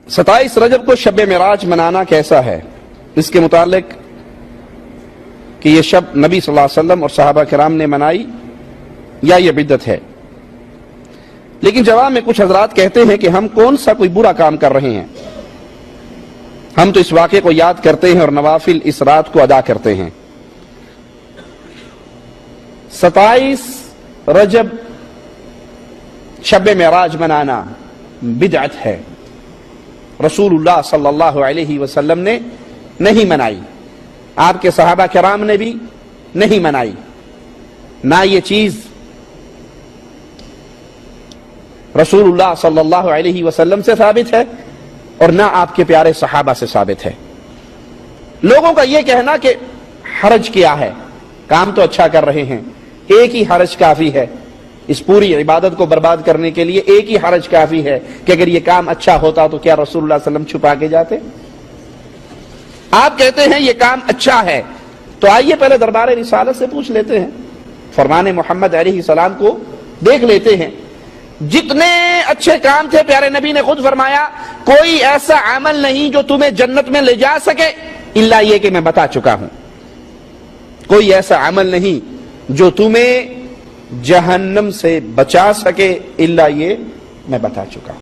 27 رجب کو شب معراج منانا کیسا ہے؟ اس کے متعلق کہ یہ شب نبی صلی اللہ علیہ وسلم اور صحابہ کرام نے منائی یا یہ بدعت ہے؟ لیکن جواب میں کچھ حضرات کہتے ہیں کہ ہم کون سا کوئی برا کام کر رہے ہیں، ہم تو اس واقعے کو یاد کرتے ہیں اور نوافل اس رات کو ادا کرتے ہیں۔ 27 رجب شب معراج منانا بدعت ہے، رسول اللہ صلی اللہ علیہ وسلم نے نہیں منائی، آپ کے صحابہ کرام نے بھی نہیں منائی، نہ یہ چیز رسول اللہ صلی اللہ علیہ وسلم سے ثابت ہے اور نہ آپ کے پیارے صحابہ سے ثابت ہے۔ لوگوں کا یہ کہنا کہ حرج کیا ہے، کام تو اچھا کر رہے ہیں، ایک ہی حرج کافی ہے، اس پوری عبادت کو برباد کرنے کے لیے ایک ہی حرج کافی ہے کہ اگر یہ کام اچھا ہوتا تو کیا رسول اللہ صلی اللہ علیہ وسلم چھپا کے جاتے؟ آپ کہتے ہیں یہ کام اچھا ہے، تو آئیے پہلے دربار رسالت سے پوچھ لیتے ہیں، فرمان محمد علیہ السلام کو دیکھ لیتے ہیں، جتنے اچھے کام تھے پیارے نبی نے خود فرمایا کوئی ایسا عمل نہیں جو تمہیں جنت میں لے جا سکے الا یہ کہ میں بتا چکا ہوں، کوئی ایسا عمل نہیں جو تمہیں جہنم سے بچا سکے الا یہ میں بتا چکا ہوں۔